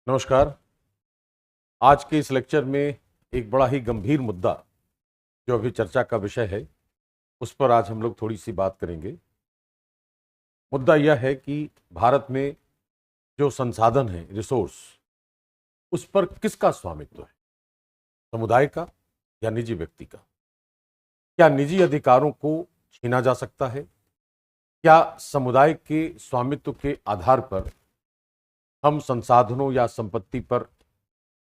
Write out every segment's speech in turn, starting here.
नमस्कार। आज के इस लेक्चर में एक बड़ा ही गंभीर मुद्दा जो अभी चर्चा का विषय है उस पर आज हम लोग थोड़ी सी बात करेंगे। मुद्दा यह है कि भारत में जो संसाधन है, रिसोर्स, उस पर किसका स्वामित्व है, समुदाय का या निजी व्यक्ति का? क्या निजी अधिकारों को छीना जा सकता है? क्या समुदाय के स्वामित्व के आधार पर हम संसाधनों या संपत्ति पर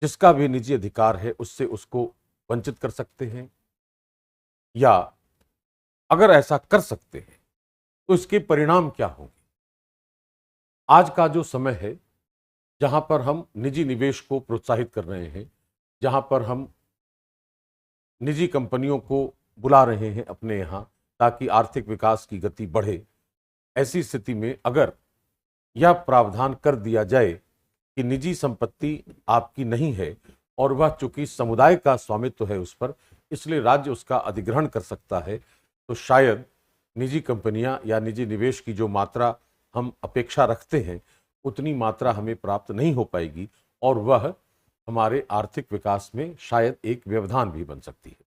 जिसका भी निजी अधिकार है उससे उसको वंचित कर सकते हैं? या अगर ऐसा कर सकते हैं तो इसके परिणाम क्या होंगे? आज का जो समय है जहां पर हम निजी निवेश को प्रोत्साहित कर रहे हैं, जहां पर हम निजी कंपनियों को बुला रहे हैं अपने यहां ताकि आर्थिक विकास की गति बढ़े, ऐसी स्थिति में अगर यह प्रावधान कर दिया जाए कि निजी संपत्ति आपकी नहीं है और वह चूंकि समुदाय का स्वामित्व है उस पर, इसलिए राज्य उसका अधिग्रहण कर सकता है, तो शायद निजी कंपनियां या निजी निवेश की जो मात्रा हम अपेक्षा रखते हैं उतनी मात्रा हमें प्राप्त नहीं हो पाएगी और वह हमारे आर्थिक विकास में शायद एक व्यवधान भी बन सकती है।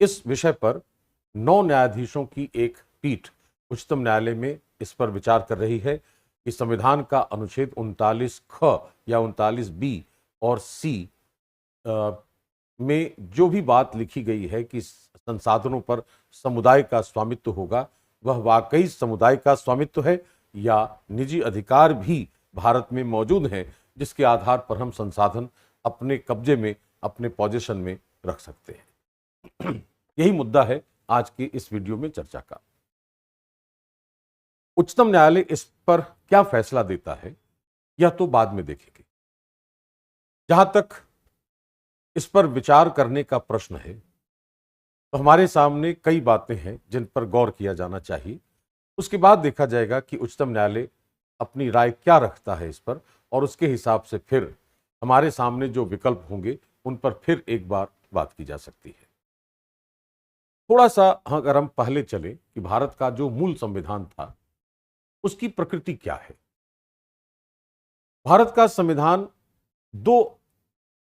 इस विषय पर 9 न्यायाधीशों की एक पीठ उच्चतम न्यायालय में इस पर विचार कर रही है कि संविधान का अनुच्छेद 39 ख या 39 बी और सी में जो भी बात लिखी गई है कि संसाधनों पर समुदाय का स्वामित्व होगा, वह वाकई समुदाय का स्वामित्व है या निजी अधिकार भी भारत में मौजूद हैं जिसके आधार पर हम संसाधन अपने कब्जे में, अपने पोजीशन में रख सकते हैं। यही मुद्दा है आज की इस वीडियो में चर्चा का। उच्चतम न्यायालय इस पर क्या फैसला देता है यह तो बाद में देखेंगे। जहां तक इस पर विचार करने का प्रश्न है तो हमारे सामने कई बातें हैं जिन पर गौर किया जाना चाहिए। उसके बाद देखा जाएगा कि उच्चतम न्यायालय अपनी राय क्या रखता है इस पर और उसके हिसाब से फिर हमारे सामने जो विकल्प होंगे उन पर फिर एक बार बात की जा सकती है। थोड़ा सा अगर हम पहले चले कि भारत का जो मूल संविधान था उसकी प्रकृति क्या है। भारत का संविधान दो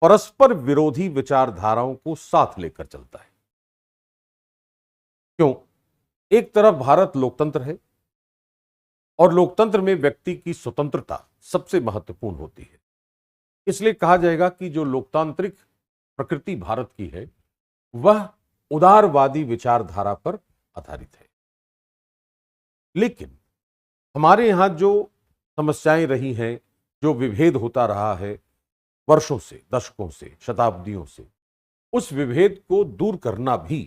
परस्पर विरोधी विचारधाराओं को साथ लेकर चलता है। क्यों? एक तरफ भारत लोकतंत्र है और लोकतंत्र में व्यक्ति की स्वतंत्रता सबसे महत्वपूर्ण होती है। इसलिए कहा जाएगा कि जो लोकतांत्रिक प्रकृति भारत की है वह उदारवादी विचारधारा पर आधारित है। लेकिन हमारे यहां जो समस्याएं रही हैं, जो विभेद होता रहा है वर्षों से, दशकों से, शताब्दियों से, उस विभेद को दूर करना भी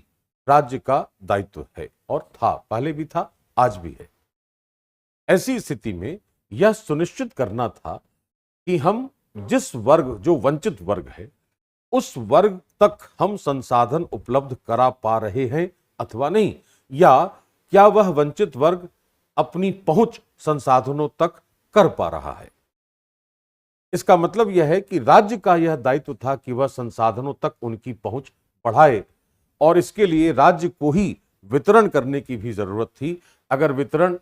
राज्य का दायित्व है और था, पहले भी था, आज भी है। ऐसी स्थिति में यह सुनिश्चित करना था कि हम जिस वर्ग, जो वंचित वर्ग है, उस वर्ग तक हम संसाधन उपलब्ध करा पा रहे हैं अथवा नहीं, या क्या वह वंचित वर्ग अपनी पहुंच संसाधनों तक कर पा रहा है। इसका मतलब यह है कि राज्य का यह दायित्व था कि वह संसाधनों तक उनकी पहुंच बढ़ाए और इसके लिए राज्य को ही वितरण करने की भी जरूरत थी। अगर वितरण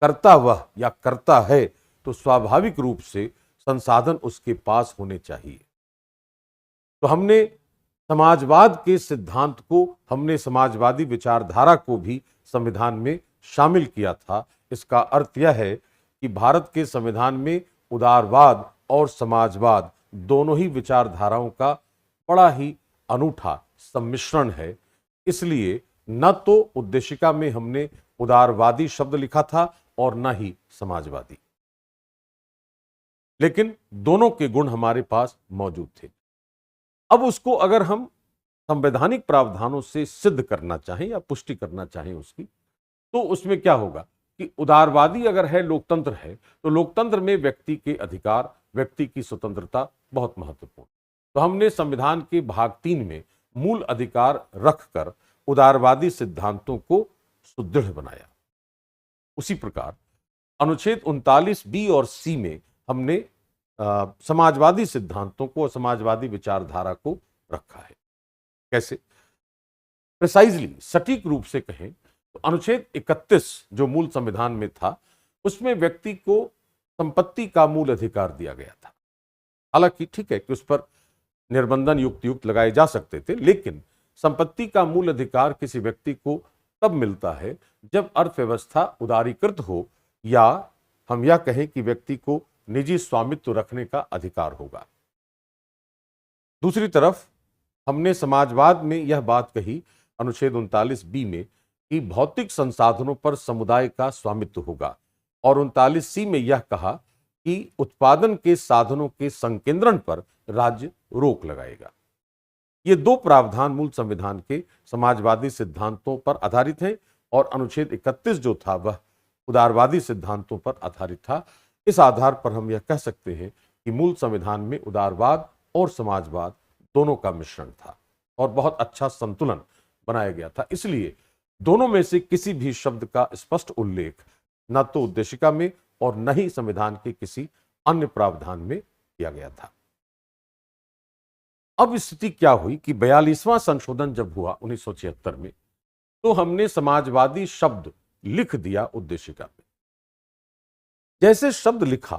करता वह या करता है तो स्वाभाविक रूप से संसाधन उसके पास होने चाहिए। तो हमने समाजवाद के सिद्धांत को, हमने समाजवादी विचारधारा को भी संविधान में शामिल किया था। इसका अर्थ यह है कि भारत के संविधान में उदारवाद और समाजवाद दोनों ही विचारधाराओं का बड़ा ही अनूठा सम्मिश्रण है। इसलिए न तो उद्देशिका में हमने उदारवादी शब्द लिखा था और न ही समाजवादी, लेकिन दोनों के गुण हमारे पास मौजूद थे। अब उसको अगर हम संवैधानिक प्रावधानों से सिद्ध करना चाहें या पुष्टि करना चाहें उसकी, तो उसमें क्या होगा कि उदारवादी अगर है, लोकतंत्र है, तो लोकतंत्र में व्यक्ति के अधिकार, व्यक्ति की स्वतंत्रता बहुत महत्वपूर्ण। तो हमने संविधान के भाग 3 में मूल अधिकार रखकर उदारवादी सिद्धांतों को सुदृढ़ बनाया। उसी प्रकार अनुच्छेद 39 बी और सी में हमने समाजवादी सिद्धांतों को, समाजवादी विचारधारा को रखा है। कैसे? प्रिसाइजली, सटीक रूप से कहें तो अनुच्छेद 31 जो मूल संविधान में था उसमें व्यक्ति को संपत्ति का मूल अधिकार दिया गया था। हालांकि ठीक है कि उस पर निर्बंधन युक्त लगाए जा सकते थे, लेकिन संपत्ति का मूल अधिकार किसी व्यक्ति को तब मिलता है जब अर्थव्यवस्था उदारीकृत हो, या हम यह कहें कि व्यक्ति को निजी स्वामित्व रखने का अधिकार होगा। दूसरी तरफ हमने समाजवाद में यह बात कही अनुच्छेद 39 बी में कि भौतिक संसाधनों पर समुदाय का स्वामित्व होगा, और 39 सी में यह कहा कि उत्पादन के साधनों के संकेंद्रण पर राज्य रोक लगाएगा। ये दो प्रावधान मूल संविधान के समाजवादी सिद्धांतों पर आधारित हैं, और अनुच्छेद 31 जो था वह उदारवादी सिद्धांतों पर आधारित था। इस आधार पर हम यह कह सकते हैं कि मूल संविधान में उदारवाद और समाजवाद दोनों का मिश्रण था और बहुत अच्छा संतुलन बनाया गया था। इसलिए दोनों में से किसी भी शब्द का स्पष्ट उल्लेख न तो उद्देशिका में और न ही संविधान के किसी अन्य प्रावधान में किया गया था। अब स्थिति क्या हुई कि 42वां संशोधन जब हुआ 1976 में, तो हमने समाजवादी शब्द लिख दिया उद्देशिका में। जैसे शब्द लिखा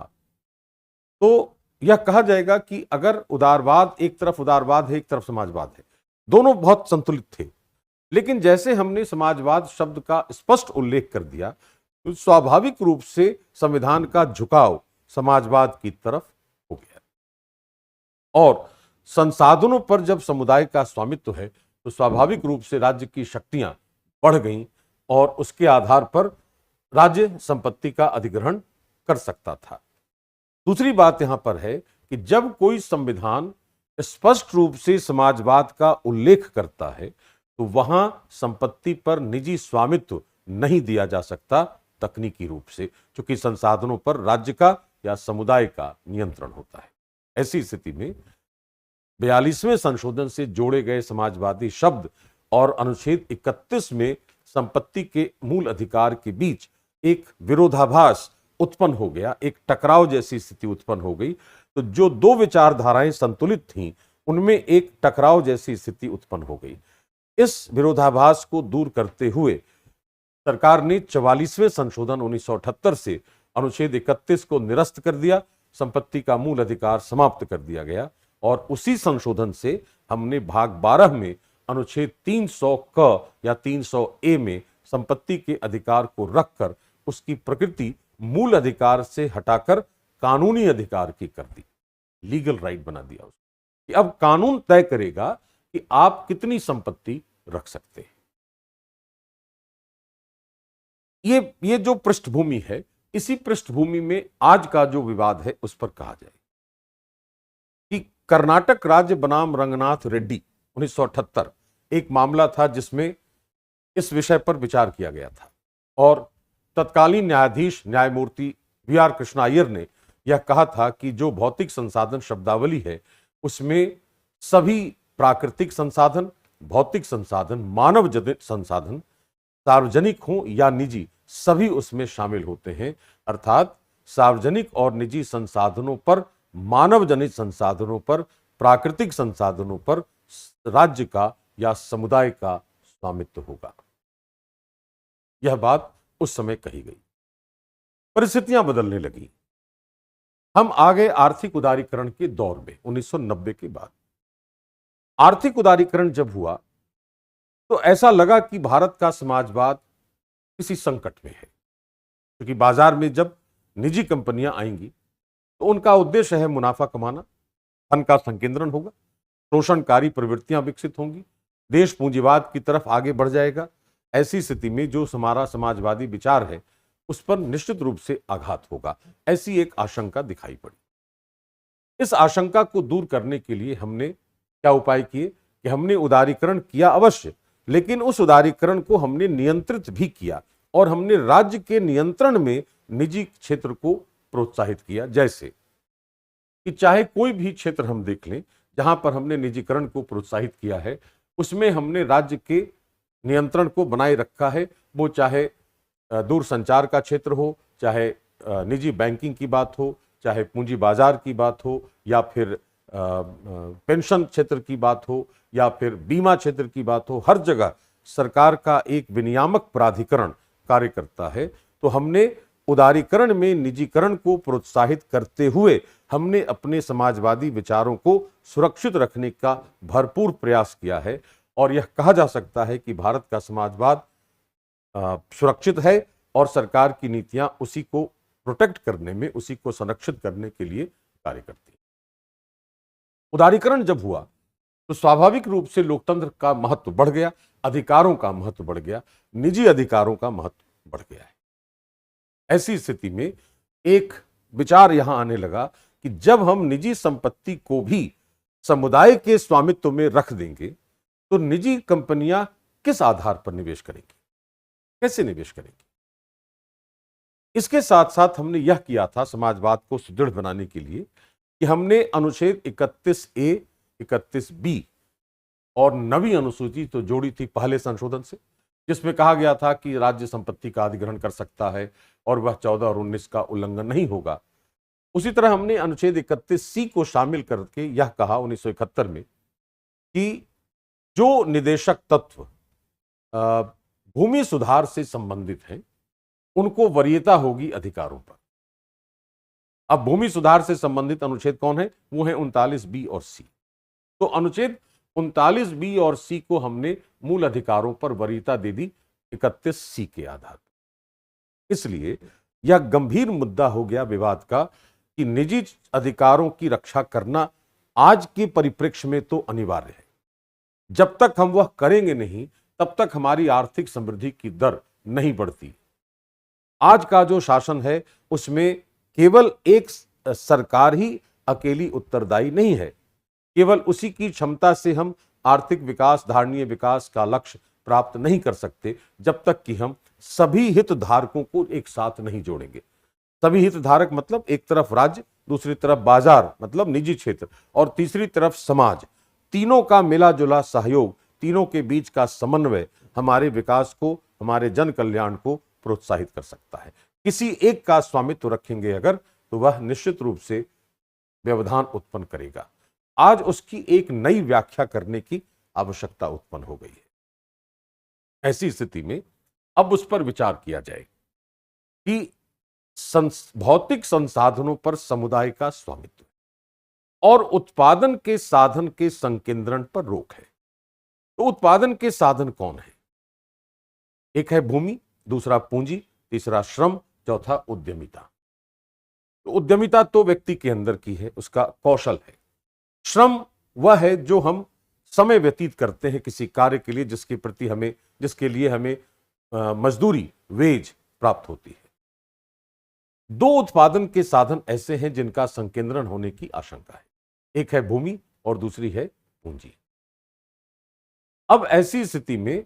तो यह कहा जाएगा कि अगर उदारवाद एक तरफ उदारवाद है, एक तरफ समाजवाद है, दोनों बहुत संतुलित थे। लेकिन जैसे हमने समाजवाद शब्द का स्पष्ट उल्लेख कर दिया तो स्वाभाविक रूप से संविधान का झुकाव समाजवाद की तरफ हो गया। और संसाधनों पर जब समुदाय का स्वामित्व है तो स्वाभाविक रूप से राज्य की शक्तियां बढ़ गईं, और उसके आधार पर राज्य संपत्ति का अधिग्रहण कर सकता था। दूसरी बात यहां पर है कि जब कोई संविधान स्पष्ट रूप से समाजवाद का उल्लेख करता है तो वहां संपत्ति पर निजी स्वामित्व नहीं दिया जा सकता तकनीकी रूप से, क्योंकि संसाधनों पर राज्य का या समुदाय का नियंत्रण होता है। ऐसी स्थिति में 42वें संशोधन से जोड़े गए समाजवादी शब्द और अनुच्छेद 31 में संपत्ति के मूल अधिकार के बीच एक विरोधाभास उत्पन्न हो गया, एक टकराव जैसी स्थिति उत्पन्न हो गई। तो जो दो विचारधाराएं संतुलित थीं उनमें एक टकराव जैसी स्थिति उत्पन्न हो गई। इस विरोधाभास को दूर करते हुए सरकार ने 44वें संशोधन 1978 से अनुच्छेद 31 को निरस्त कर दिया, संपत्ति का मूल अधिकार समाप्त कर दिया गया, और उसी संशोधन से हमने भाग 12 में अनुच्छेद 300 क या 300 ए में संपत्ति के अधिकार को रखकर उसकी प्रकृति मूल अधिकार से हटाकर कानूनी अधिकार की कर दी, लीगल राइट बना दिया उसको, कि अब कानून तय करेगा कि आप कितनी संपत्ति रख सकते हैं। ये जो पृष्ठभूमि है, इसी पृष्ठभूमि में आज का जो विवाद है उस पर कहा जाए कि कर्नाटक राज्य बनाम रंगनाथ रेड्डी 1978 एक मामला था जिसमें इस विषय पर विचार किया गया था, और तत्कालीन न्यायाधीश न्यायमूर्ति वी.आर. कृष्णा अय्यर ने यह कहा था कि जो भौतिक संसाधन शब्दावली है उसमें सभी प्राकृतिक संसाधन, भौतिक संसाधन, मानव जनित संसाधन, सार्वजनिक हो या निजी, सभी उसमें शामिल होते हैं। अर्थात सार्वजनिक और निजी संसाधनों पर, मानव जनित संसाधनों पर, प्राकृतिक संसाधनों पर राज्य का या समुदाय का स्वामित्व होगा। यह बात उस समय कही गई। परिस्थितियां बदलने लगी। हम आ गए आर्थिक उदारीकरण के दौर में 1990 के बाद। आर्थिक उदारीकरण जब हुआ तो ऐसा लगा कि भारत का समाजवाद किसी संकट में है, क्योंकि बाजार में जब निजी कंपनियां आएंगी तो उनका उद्देश्य है मुनाफा कमाना, धन का संकेंद्रण होगा, शोषणकारी प्रवृत्तियां विकसित होंगी, देश पूंजीवाद की तरफ आगे बढ़ जाएगा। ऐसी स्थिति में जो हमारा समाजवादी विचार है उस पर निश्चित रूप से आघात होगा, ऐसी एक आशंका दिखाई पड़ी। इस आशंका को दूर करने के लिए हमने क्या उपाय किए कि हमने उदारीकरण किया अवश्य, लेकिन उस उदारीकरण को हमने नियंत्रित भी किया, और हमने राज्य के नियंत्रण में निजी क्षेत्र को प्रोत्साहित किया। जैसे कि चाहे कोई भी क्षेत्र हम देख लें जहां पर हमने निजीकरण को प्रोत्साहित किया है, उसमें हमने राज्य के नियंत्रण को बनाए रखा है। वो चाहे दूरसंचार का क्षेत्र हो, चाहे निजी बैंकिंग की बात हो, चाहे पूंजी बाजार की बात हो, या फिर पेंशन क्षेत्र की बात हो, या फिर बीमा क्षेत्र की बात हो, हर जगह सरकार का एक विनियामक प्राधिकरण कार्य करता है। तो हमने उदारीकरण में निजीकरण को प्रोत्साहित करते हुए हमने अपने समाजवादी विचारों को सुरक्षित रखने का भरपूर प्रयास किया है और यह कहा जा सकता है कि भारत का समाजवाद सुरक्षित है और सरकार की नीतियां उसी को प्रोटेक्ट करने में, उसी को संरक्षित करने के लिए कार्य करती है। उदारीकरण जब हुआ तो स्वाभाविक रूप से लोकतंत्र का महत्व बढ़ गया, अधिकारों का महत्व बढ़ गया, निजी अधिकारों का महत्व बढ़ गया है। ऐसी स्थिति में एक विचार यहां आने लगा कि जब हम निजी संपत्ति को भी समुदाय के स्वामित्व में रख देंगे तो निजी कंपनियां किस आधार पर निवेश करेंगी, कैसे निवेश करेंगी। इसके साथ साथ हमने यह किया था समाजवाद को सुदृढ़ बनाने के लिए कि हमने अनुच्छेद 31A, 31B और नवी अनुसूची तो जोड़ी थी पहले संशोधन से, जिसमें कहा गया था कि राज्य संपत्ति का अधिग्रहण कर सकता है और वह 14 और 19 का उल्लंघन नहीं होगा। उसी तरह हमने अनुच्छेद 31C को शामिल करके यह कहा 1971 में कि जो निदेशक तत्व भूमि सुधार से संबंधित हैं उनको वरीयता होगी अधिकारों पर। अब भूमि सुधार से संबंधित अनुच्छेद कौन है, वो है 39B और C। तो अनुच्छेद 39B और C को हमने मूल अधिकारों पर वरीयता दे दी 31C के आधार पर। इसलिए यह गंभीर मुद्दा हो गया विवाद का कि निजी अधिकारों की रक्षा करना आज के परिप्रेक्ष्य में तो अनिवार्य है। जब तक हम वह करेंगे नहीं तब तक हमारी आर्थिक समृद्धि की दर नहीं बढ़ती। आज का जो शासन है उसमें केवल एक सरकार ही अकेली उत्तरदायी नहीं है। केवल उसी की क्षमता से हम आर्थिक विकास, धारणीय विकास का लक्ष्य प्राप्त नहीं कर सकते जब तक कि हम सभी हितधारकों को एक साथ नहीं जोड़ेंगे। सभी हितधारक मतलब एक तरफ राज्य, दूसरी तरफ बाजार मतलब निजी क्षेत्र और तीसरी तरफ समाज। तीनों का मिला जुला सहयोग, तीनों के बीच का समन्वय हमारे विकास को, हमारे जन कल्याण को प्रोत्साहित कर सकता है। किसी एक का स्वामित्व रखेंगे अगर तो वह निश्चित रूप से व्यवधान उत्पन्न करेगा। आज उसकी एक नई व्याख्या करने की आवश्यकता उत्पन्न हो गई है। ऐसी स्थिति में अब उस पर विचार किया जाए कि भौतिक संसाधनों पर समुदाय का स्वामित्व और उत्पादन के साधन के संकेंद्रण पर रोक है। तो उत्पादन के साधन कौन है? एक है भूमि, दूसरा पूंजी, तीसरा श्रम, चौथा उद्यमिता। तो उद्यमिता तो व्यक्ति के अंदर की है, उसका कौशल है। श्रम वह है जो हम समय व्यतीत करते हैं किसी कार्य के लिए जिसके लिए हमें मजदूरी, वेज प्राप्त होती है। दो उत्पादन के साधन ऐसे हैं जिनका संकेंद्रण होने की आशंका है। एक है भूमि और दूसरी है पूंजी। अब ऐसी स्थिति में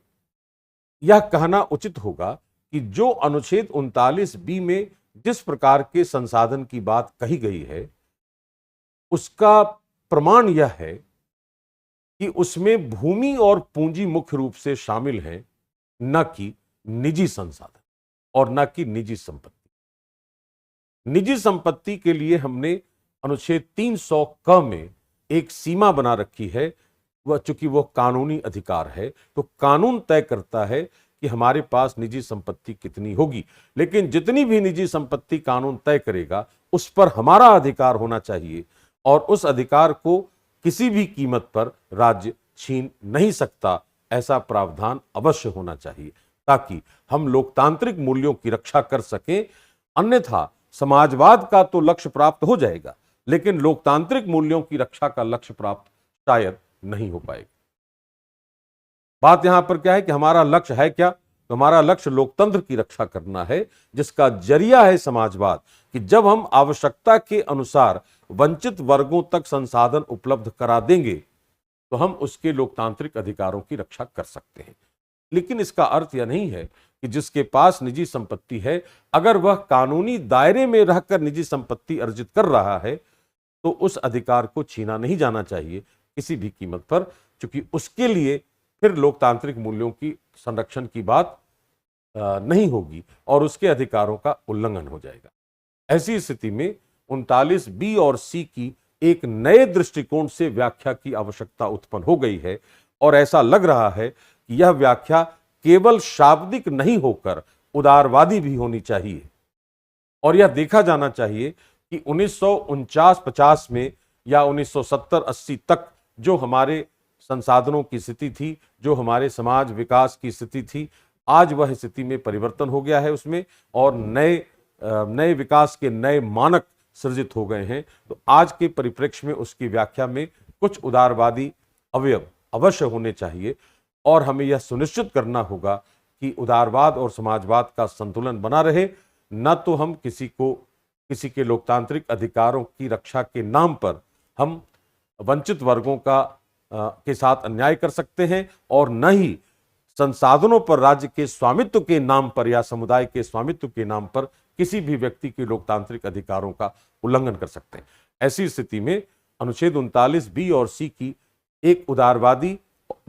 यह कहना उचित होगा कि जो अनुच्छेद 39B में जिस प्रकार के संसाधन की बात कही गई है उसका प्रमाण यह है कि उसमें भूमि और पूंजी मुख्य रूप से शामिल हैं, न कि निजी संसाधन और न कि निजी संपत्ति। निजी संपत्ति के लिए हमने अनुच्छेद 300 में एक सीमा बना रखी है, वह चूंकि वह कानूनी अधिकार है तो कानून तय करता है कि हमारे पास निजी संपत्ति कितनी होगी, लेकिन जितनी भी निजी संपत्ति कानून तय करेगा उस पर हमारा अधिकार होना चाहिए और उस अधिकार को किसी भी कीमत पर राज्य छीन नहीं सकता। ऐसा प्रावधान अवश्य होना चाहिए ताकि हम लोकतांत्रिक मूल्यों की रक्षा कर सकें। अन्यथा समाजवाद का तो लक्ष्य प्राप्त हो जाएगा लेकिन लोकतांत्रिक मूल्यों की रक्षा का लक्ष्य प्राप्त शायद नहीं हो पाएगा। बात यहां पर क्या है कि हमारा लक्ष्य है क्या? तो हमारा लक्ष्य लोकतंत्र की रक्षा करना है जिसका जरिया है समाजवाद, कि जब हम आवश्यकता के अनुसार वंचित वर्गों तक संसाधन उपलब्ध करा देंगे तो हम उसके लोकतांत्रिक अधिकारों की रक्षा कर सकते हैं। लेकिन इसका अर्थ यह नहीं है कि जिसके पास निजी संपत्ति है अगर वह कानूनी दायरे में रहकर निजी संपत्ति अर्जित कर रहा है तो उस अधिकार को छीना नहीं जाना चाहिए किसी भी कीमत पर, क्योंकि उसके लिए फिर लोकतांत्रिक मूल्यों की संरक्षण की बात नहीं होगी और उसके अधिकारों का उल्लंघन हो जाएगा। ऐसी स्थिति में 39B और C की एक नए दृष्टिकोण से व्याख्या की आवश्यकता उत्पन्न हो गई है और ऐसा लग रहा है कि यह व्याख्या केवल शाब्दिक नहीं होकर उदारवादी भी होनी चाहिए। और यह देखा जाना चाहिए कि 1949-50 में या 1970-80 तक जो हमारे संसाधनों की स्थिति थी, जो हमारे समाज विकास की स्थिति थी, आज वह स्थिति में परिवर्तन हो गया है उसमें, और नए विकास के नए मानक सृजित हो गए हैं। तो आज के परिप्रेक्ष्य में उसकी व्याख्या में कुछ उदारवादी अवयव अवश्य होने चाहिए, और हमें यह सुनिश्चित करना होगा कि उदारवाद और समाजवाद का संतुलन बना रहे। न तो हम किसी के लोकतांत्रिक अधिकारों की रक्षा के नाम पर हम वंचित वर्गों के साथ अन्याय कर सकते हैं, और न ही संसाधनों पर राज्य के स्वामित्व के नाम पर या समुदाय के स्वामित्व के नाम पर किसी भी व्यक्ति के लोकतांत्रिक अधिकारों का उल्लंघन कर सकते हैं। ऐसी स्थिति में अनुच्छेद 39 बी और सी की एक उदारवादी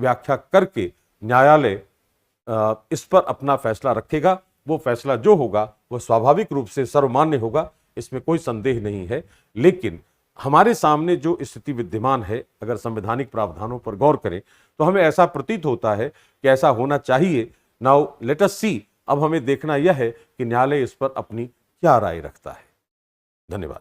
व्याख्या करके न्यायालय इस पर अपना फैसला रखेगा। वो फैसला जो होगा वह स्वाभाविक रूप से सर्वमान्य होगा, इसमें कोई संदेह नहीं है। लेकिन हमारे सामने जो स्थिति विद्यमान है, अगर संवैधानिक प्रावधानों पर गौर करें तो हमें ऐसा प्रतीत होता है कि ऐसा होना चाहिए। नाउ लेट अस सी, अब हमें देखना यह है कि न्यायालय इस पर अपनी क्या राय रखता है। धन्यवाद।